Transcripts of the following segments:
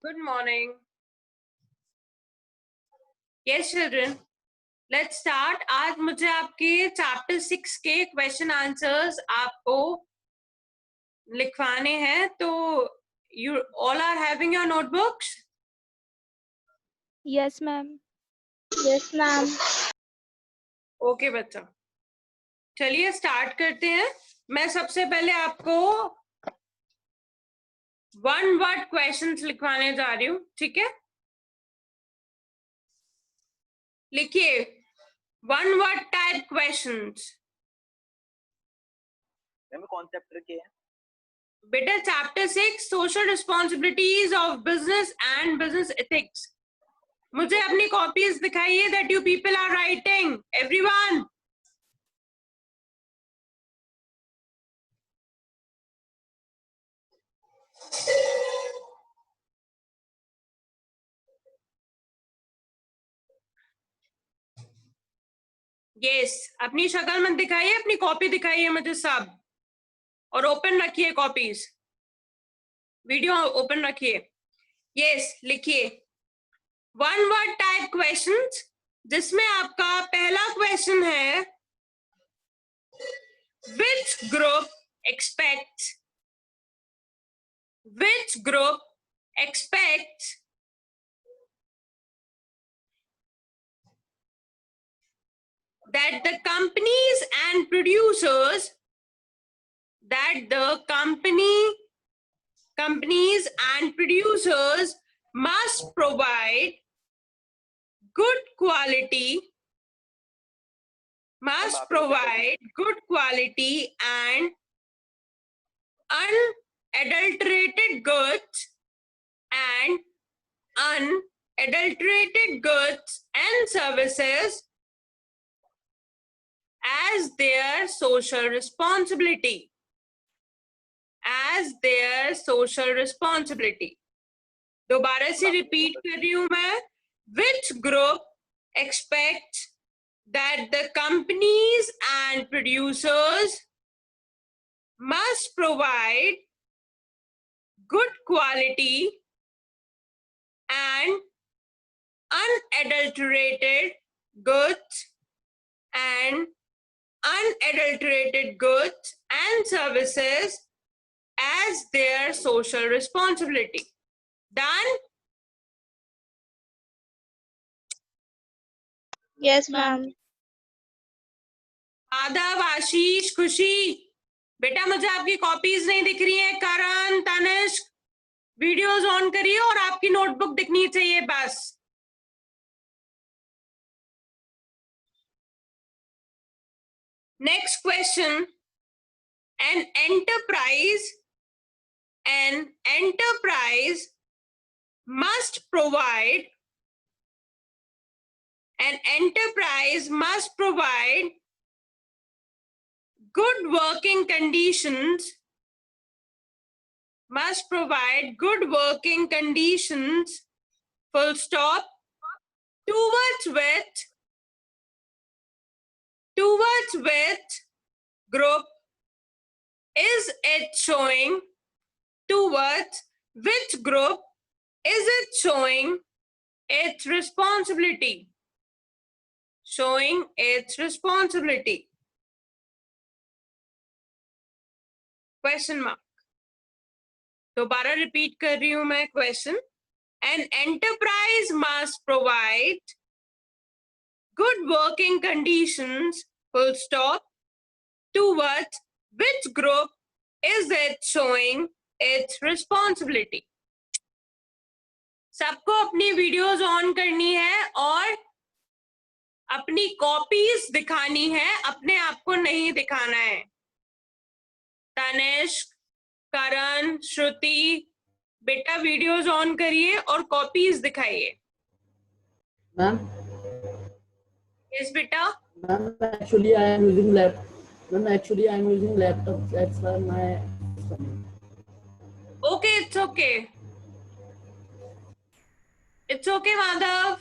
Good morning. Yes, children. Let's start. आज मुझे आपके चैप्टर 6 के क्वेश्चन आंसर्स आपको लिखवाने हैं. तो you all are having your notebooks? Yes, ma'am. Yes, ma'am. Okay, बच्चा. चलिए स्टार्ट करते हैं. मैं सबसे पहले आपको वन वर्ड क्वेश्चंस लिखवाने जा रही हूँ. ठीक है, लिखिए one word type questions. Ma'am कौन चैप्टर के हैं? बेटा chapter 6 social responsibilities of business and business ethics. मुझे अपनी कॉपीज दिखाइए that you people are writing. Everyone yes, अपनी शक्ल मत दिखाइए, अपनी कॉपी दिखाइए मुझे सब. और ओपन रखिए कॉपीज, वीडियो ओपन रखिए. यस, लिखिए वन वर्ड टाइप क्वेश्चंस, जिसमें आपका पहला क्वेश्चन है which group expects that the companies and producers must provide good quality and unadulterated goods and services as their social responsibility. दोबारा से repeat कर रही हूं मैं. Which group expects that the companies and producers must provide good quality and unadulterated goods and services as their social responsibility. Done? Yes, ma'am. आदाब, आशीष, खुशी. बेटा मुझे आपकी कॉपीज नहीं दिख रही हैं. करण, तनिष्क, वीडियोस ऑन करिए और आपकी नोटबुक दिखनी चाहिए बस. Next question. An enterprise must provide good working conditions full stop. Towards which group is it showing its responsibility? Question mark. दोबारा रिपीट कर रही हूं मैं question. An enterprise must provide good working conditions full stop. Towards which group is it showing its responsibility? सबको अपनी videos on करनी है और अपनी कॉपीज दिखानी है, अपने आप को नहीं दिखाना है. तनिष्क, करण, श्रुति, बेटा वीडियोस ऑन करिए और कॉपीज दिखाइए. मैम. यस बेटा. Ma'am actually I am using laptop. That's why my. Okay, it's okay Madhav.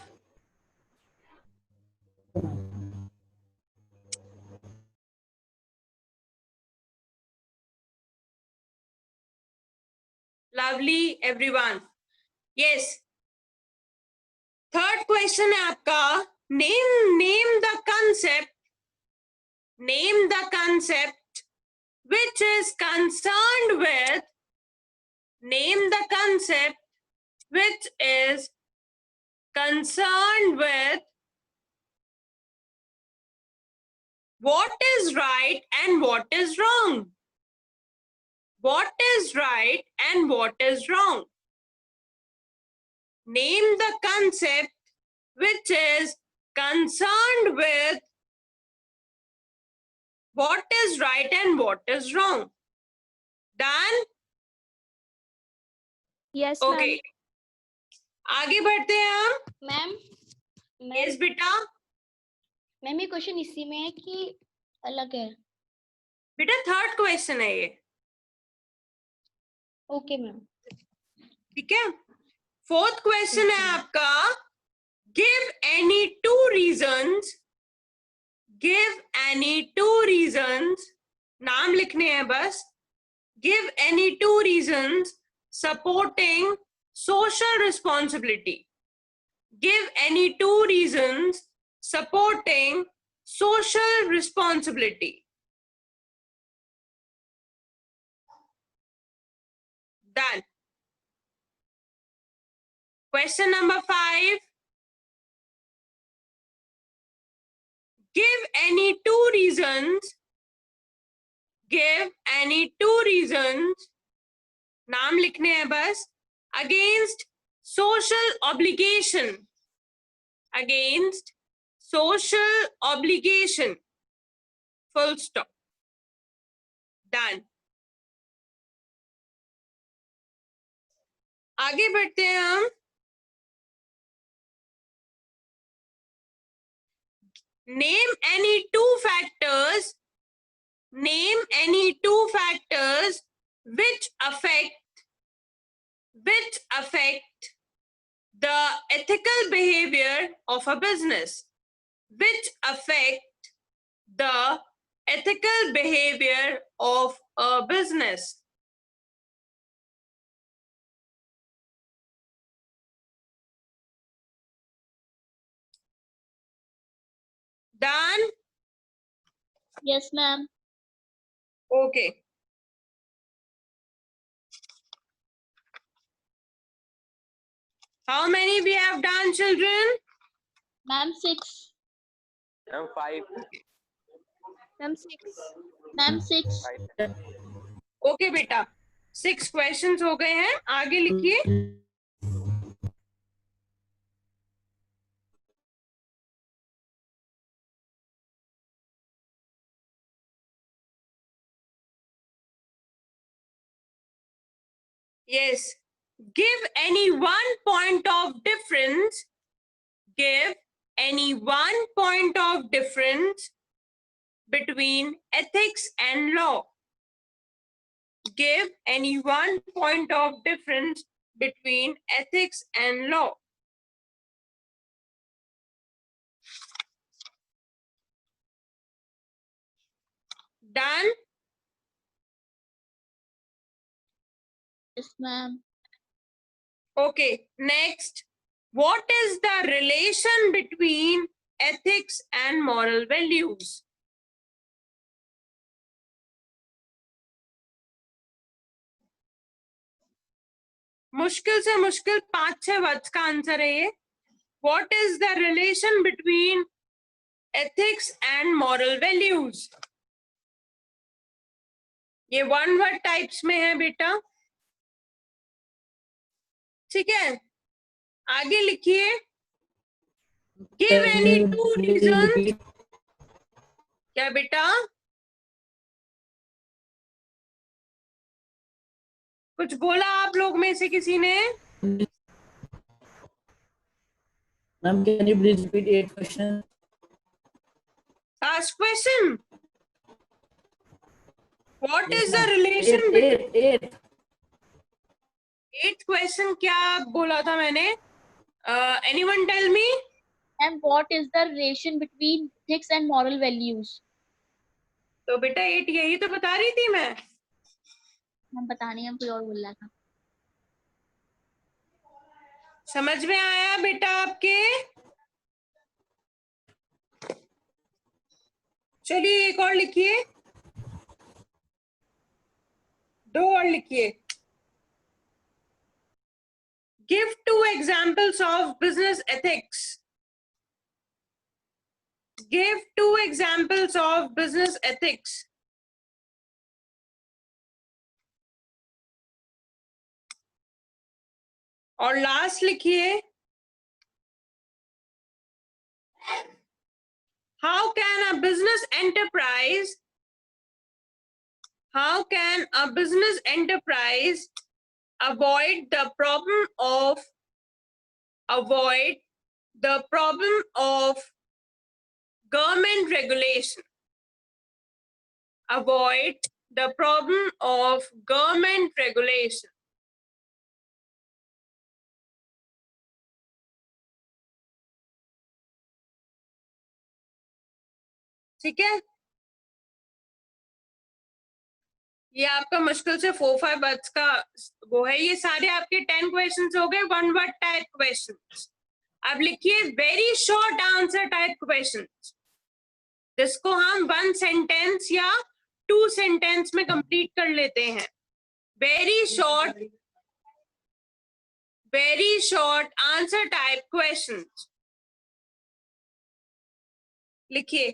Lovely everyone. Yes, third question है आपका, name the concept, name the concept which is concerned with, name the concept which is concerned with what is right and what is wrong. What is right and what is wrong. Name the concept which is concerned with what is right and what is wrong. Done? Yes, Okay. आगे बढ़ते हैं हम. Ma'am Yes, बेटा. Ma'am ये question इसी में है कि अलग है? बेटा थर्ड क्वेश्चन है ये. Okay ma'am. ठीक है. फोर्थ क्वेश्चन है आपका, give any two reasons, give any two reasons, नाम लिखने हैं बस. Give any two reasons supporting social responsibility. Give any two reasons supporting social responsibility. Done. Question number 5. Give any two reasons. Give any two reasons. नाम लिखने हैं बस. Against social obligation. Against social obligation. Full stop. Done. आगे बढ़ते हैं हम. Name any two factors. Name any two factors which affect the ethical behavior of a business. Which affect the ethical behavior of a business. Done? Yes ma'am. Okay. How many we have done, children? Ma'am 6. Ma'am 5. Ma'am, 6. Ma'am 6. 5. Okay बेटा, 6 questions हो गए हैं. आगे लिखिए. Yes. Give any one point of difference. Give any one point of difference between ethics and law. Give any one point of difference between ethics and law. Done? Yes ma'am. Okay, next. What is the relation between ethics and moral values? मुश्किल से मुश्किल 5-6 words का answer है ये. What is the relation between ethics and moral values? ये one word types में है बेटा. ठीक है, आगे लिखिए. Give any two reasons. क्या बेटा? कुछ बोला आप लोग में से किसी ने? Ma'am, can you please repeat 8 questions? Last question. What Yes, is the ma'am. relation between? 8. 8th question क्या बोला था मैंने? Anyone tell me? And what is the relation between ethics and moral values? तो बेटा 8 यही तो बता रही थी मैं. हम बता नहीं, हम कोई और बोल रहा था. समझ में आया बेटा आपके? चलिए एक और लिखिए, 2 और लिखिए. Give 2 examples of business ethics. Give 2 examples of business ethics. और लास्ट लिखिए, how can a business enterprise avoid the problem of government regulation? Avoid the problem of government regulation. ठीक है, ये आपका मुश्किल से 4-5 वर्ड्स का वो है. ये सारे आपके 10 क्वेश्चंस हो गए 1 वर्ड टाइप क्वेश्चंस. अब लिखिए very short answer type questions, जिसको हम 1 सेंटेंस या 2 सेंटेंस में कंप्लीट कर लेते हैं. Very short answer type questions. लिखिए.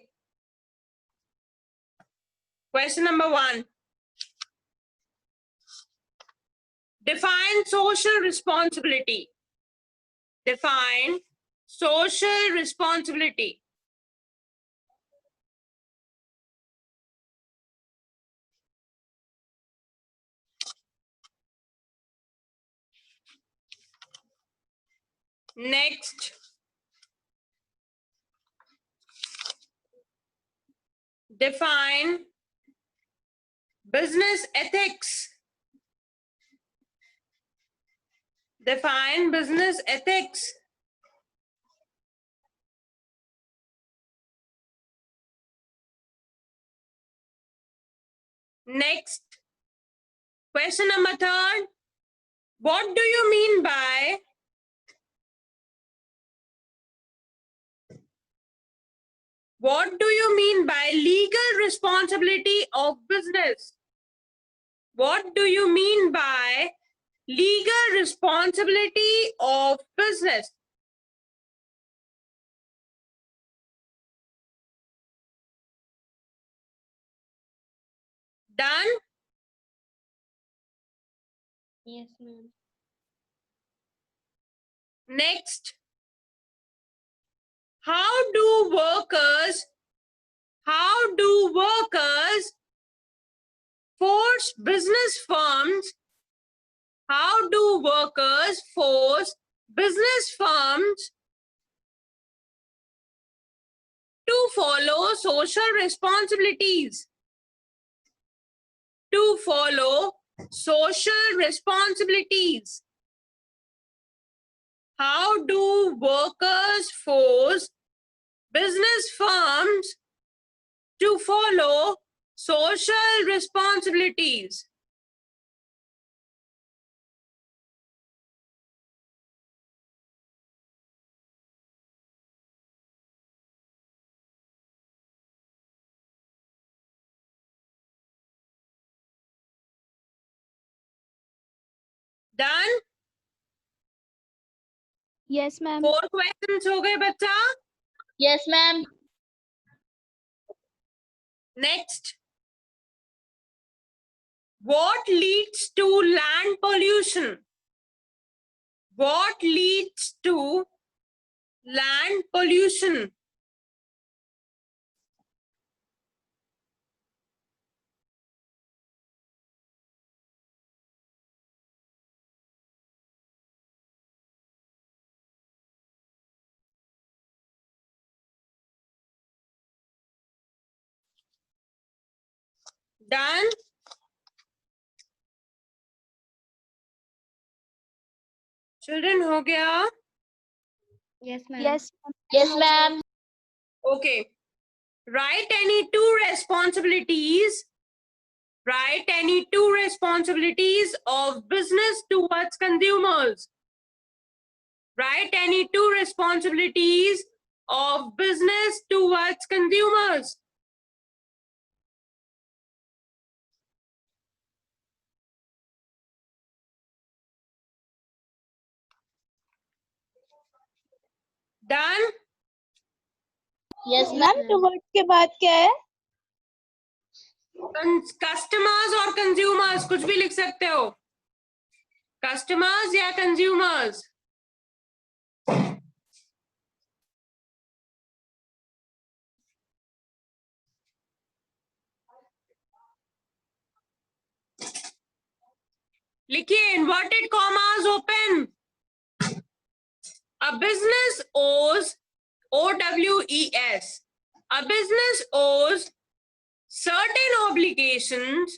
Question number 1, define social responsibility. Define social responsibility. Next, define business ethics. Define business ethics. Next, question number 3, what do you mean by legal responsibility of business? What do you mean by legal responsibility of business? Done? Yes, ma'am. Next, how do workers force business firms to follow social responsibilities? How do workers force business firms to follow social responsibilities? Done? Yes, ma'am. 4 questions हो गए बच्चा. Yes, ma'am. Next, what leads to land pollution? What leads to land pollution? Done? Children, हो गया? Yes, ma'am. Yes, ma'am. Yes, ma'am. Okay. Write any 2 responsibilities. Write any 2 responsibilities of business towards consumers. Write any two responsibilities of business towards consumers. Done? Yes, ma'am ma'am. Towards के बाद क्या है? Customers और consumers कुछ भी लिख सकते हो. Customers या consumers? लिखिए inverted commas open. A business owes OWES. A business owes certain obligations.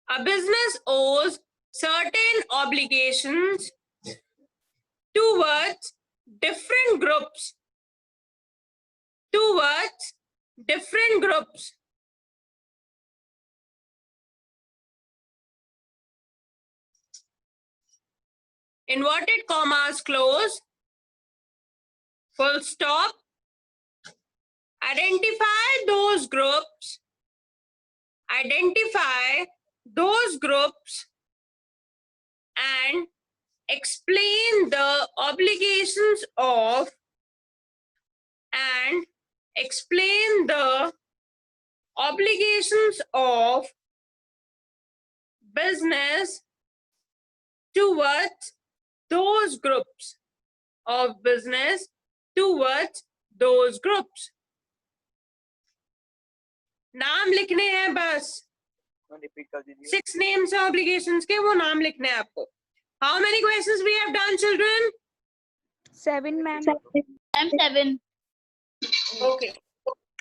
A business owes certain obligations towards different groups. Towards different groups. Inverted commas close. Full stop. Identify those groups. Identify those groups and explain the obligations of business towards those groups of business towards those groups. नाम लिखने हैं बस. Repeat कर दीजिए. 6 names और obligations के वो नाम लिखने हैं आपको. How many questions we have done, children? 7 ma'am. I'm 7. Okay.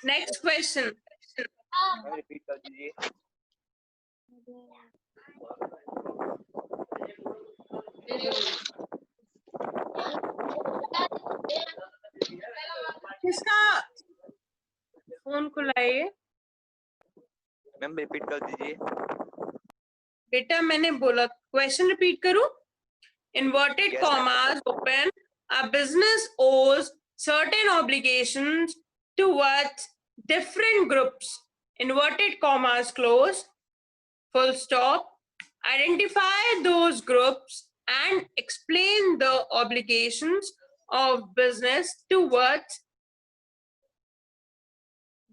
Next question. Repeat कर दीजिए. किसका फोन खुला है? मैम रिपीट कर दीजिए. बेटा मैंने बोला क्वेश्चन रिपीट करूं. Inverted Yes, commas open. A business owes certain obligations towards different groups. Inverted commas close. Full stop. Identify those groups and explain the obligations of business towards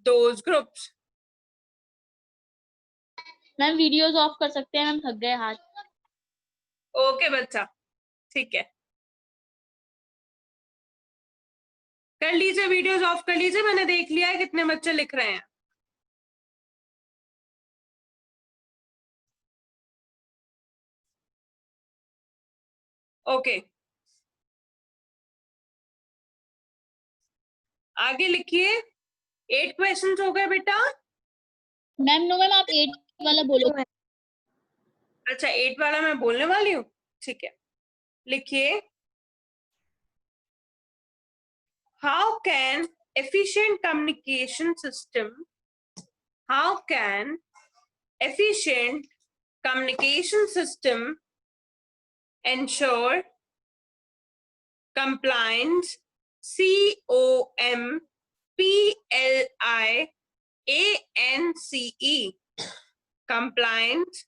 those groups. Ma'am videos of कर सकते हैं, ma'am थक गए हाथ. Okay बच्चा, ठीक है, कर लीजिए, वीडियोस ऑफ कर लीजिए. मैंने देख लिया है कितने बच्चे लिख रहे हैं. ओके, आगे लिखिए. 8 क्वेश्चंस हो गए बेटा. मैम नो मैम, आप 8 वाला बोलो. अच्छा, 8 वाला मैं बोलने वाली हूँ, ठीक है. लिखिए. How can efficient communication system ensure compliance, COMPLIANCE, compliance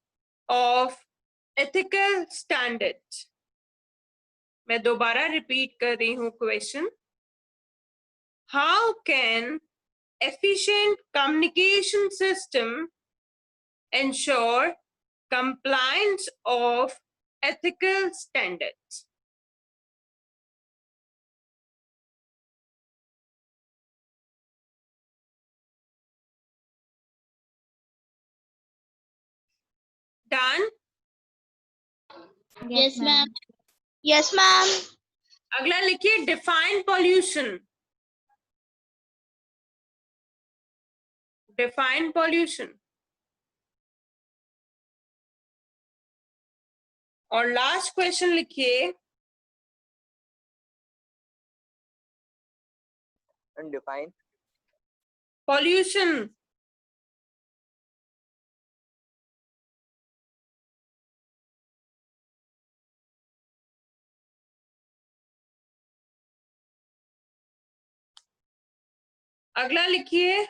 of ethical standards. मैं दोबारा रिपीट कर रही हूँ question. How can efficient communication system ensure compliance of ethical standards? Done? Yes, ma'am. Yes ma'am. अगला लिखिए define pollution. Define pollution. और last question लिखिए. Define. Pollution. अगला लिखिए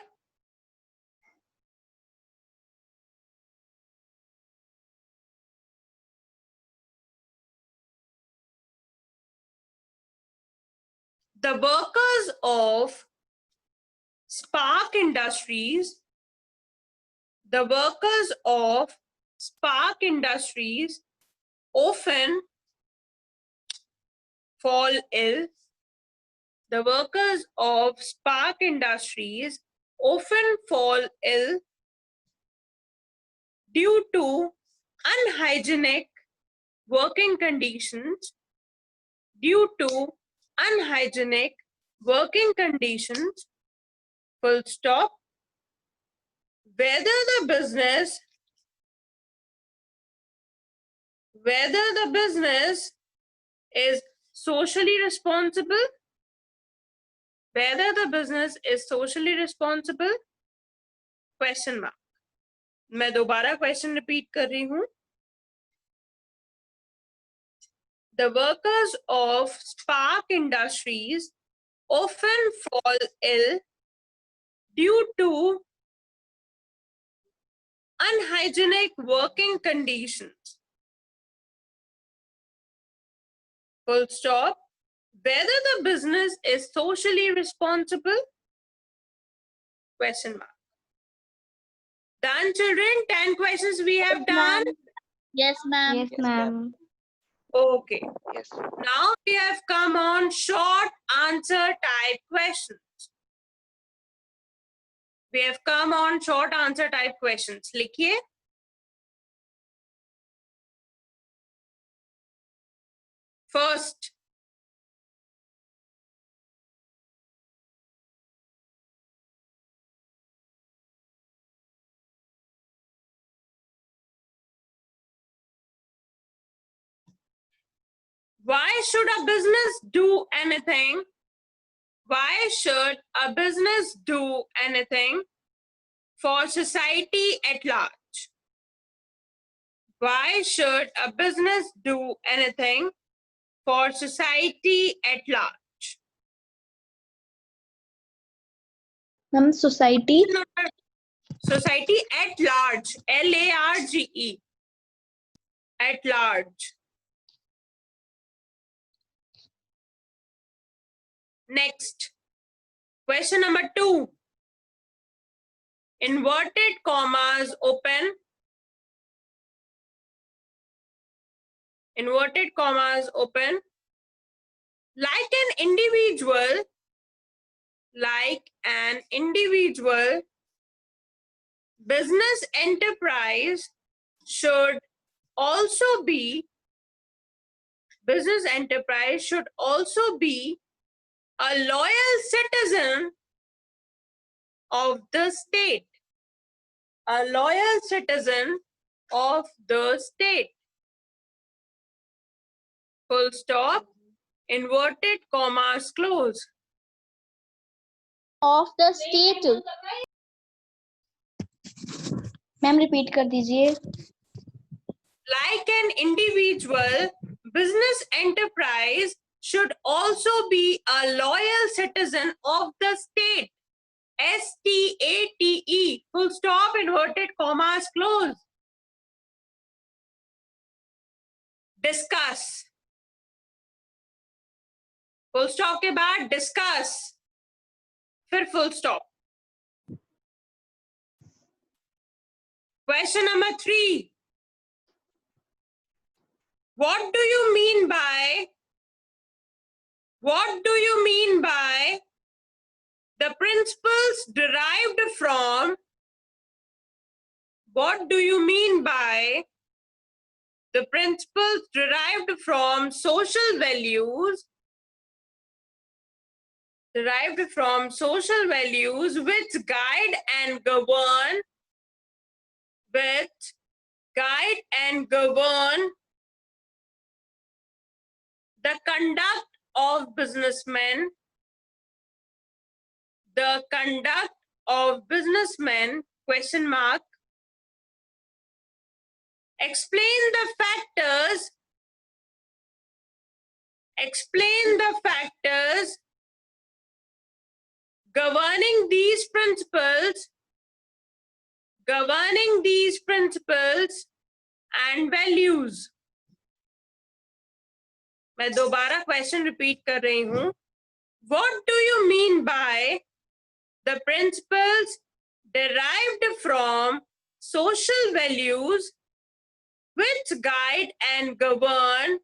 the workers of Spark Industries, the workers of Spark Industries often fall ill. The workers of Spark Industries often fall ill due to unhygienic working conditions, due to unhygienic working conditions, full stop. Whether the business is socially responsible, whether the business is socially responsible, question mark. मैं दोबारा question repeat कर रही हूं. The workers of Spark Industries often fall ill due to unhygienic working conditions. Full stop. Whether the business is socially responsible? Question mark. Done, children? 10 questions we have done. Yes, ma'am. Yes, ma'am. Okay. Yes. Now we have come on short answer type questions. We have come on short answer type questions. लिखिए. First, why should a business do anything? Why should a business do anything for society at large? Why should a business do anything for society at large? Ma'am, society. Society at large, LARGE, at large. Next, question number 2. Inverted commas open. Inverted commas open. Like an individual, business enterprise should also be a loyal citizen of the state. A loyal citizen of the state. Full stop. Inverted commas close. Of the state. Ma'am, repeat कर दीजिए. Like an individual, business enterprise should also be a loyal citizen of the state. STATE. Full stop. Inverted commas close. Discuss. Full stop के बाद discuss. फिर full stop. Question number 3. What do you mean by the principles derived from? What do you mean by the principles derived from social values? Derived from social values which guide and govern the conduct of businessmen, question mark. Explain the factors governing these principles and values. मैं दोबारा question repeat कर रही हूं. What do you mean by the principles derived from social values which guide and govern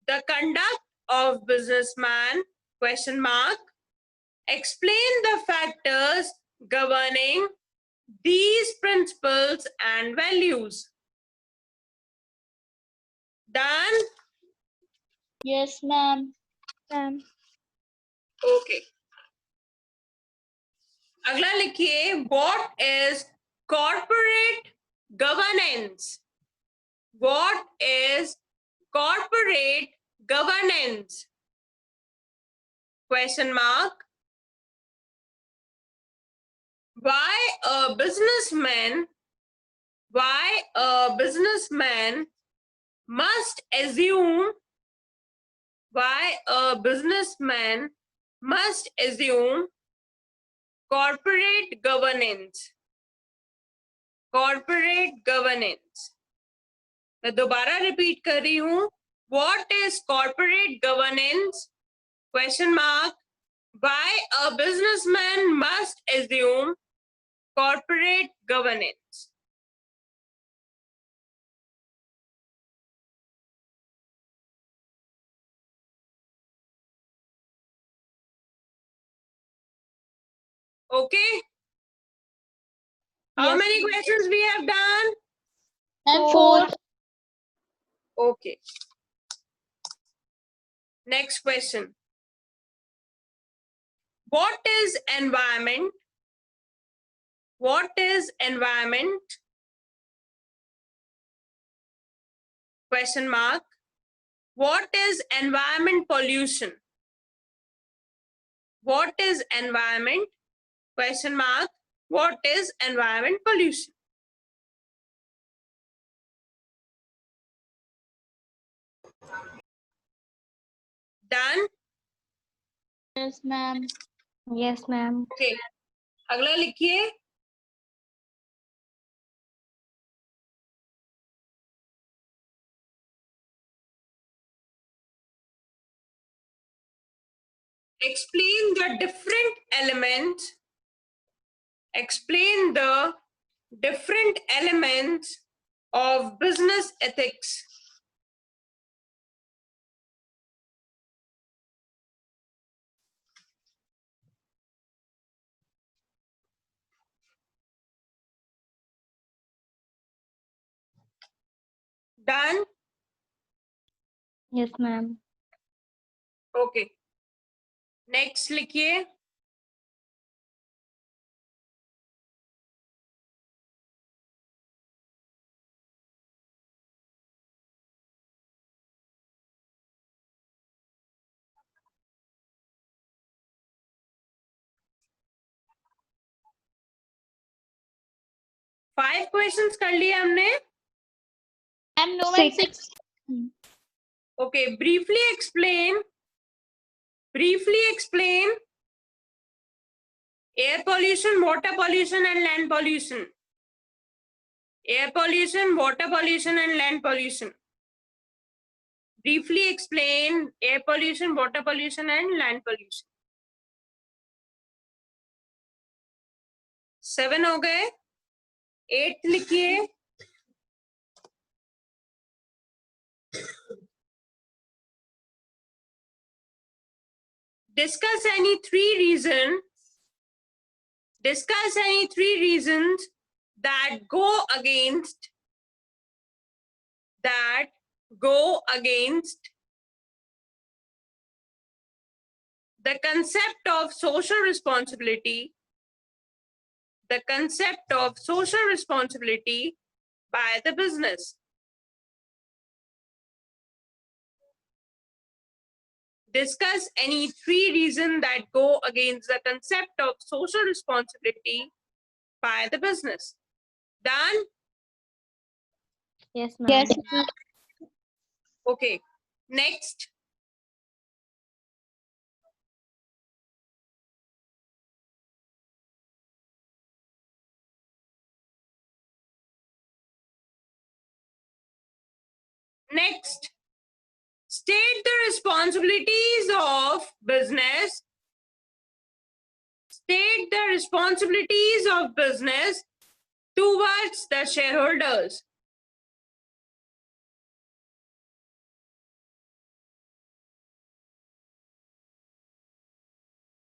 the conduct of businessman? Question mark. Explain the factors governing these principles and values. Done? Yes, ma'am. Ma'am. Okay. अगला लिखिए, what is corporate governance? What is corporate governance? Question mark. Why a businessman must assume corporate governance. मैं दोबारा repeat कर रही हूं. What is corporate governance? Question mark. Why a businessman must assume corporate governance? Okay. How Yes. many questions we have done? And 4. Okay. Next question. What is environment? What is environment? Question mark. What is environment pollution? What is environment? Question mark. What is environment pollution? Done? Yes, ma'am. Yes, ma'am. Okay. अगला लिखिए. Explain the different elements. Explain the different elements of business ethics. Done? Yes, ma'am. Okay. Next लिखिए. Five questions कर लिए हमने. And no, ma'am, 6. Okay, briefly explain air pollution, water pollution and land pollution. Air pollution, water pollution and land pollution. Briefly explain air pollution, water pollution and land pollution. 7 हो गए. 8 लिखिए. Discuss any three reasons that go against the concept of social responsibility by the business. Discuss any three reasons that go against the concept of social responsibility by the business. Done? Yes, ma'am. Yes. Okay. Next. Next, state the responsibilities of business. State the responsibilities of business towards the shareholders.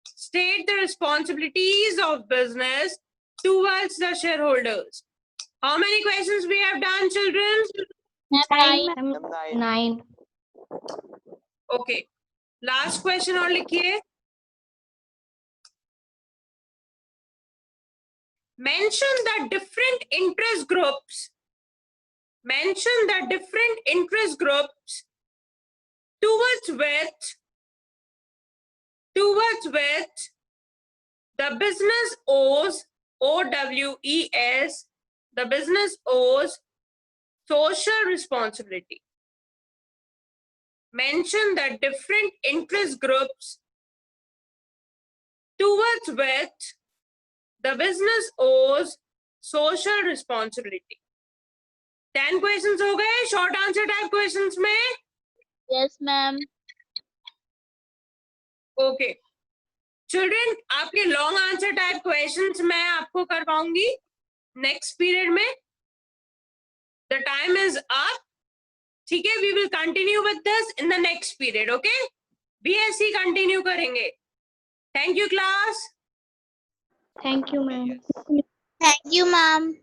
State the responsibilities of business towards the shareholders. How many questions we have done, children? Nine. Ma'am, 9. 9. Okay. Last question और लिखिए. Mention the different interest groups. Mention the different interest groups towards which the business owes OWES. The business owes social responsibility. Mention the different interest groups towards which the business owes social responsibility. 10 questions हो गए short answer type questions में. Yes, ma'am. Okay. Children, आपके long answer type questions मैं आपको करवाऊंगी next period में. The time is up. ठीक है, we will continue with this in the next period. Okay? BSc continue करेंगे. Thank you, class. Thank you, ma'am. Yes. Thank you, ma'am.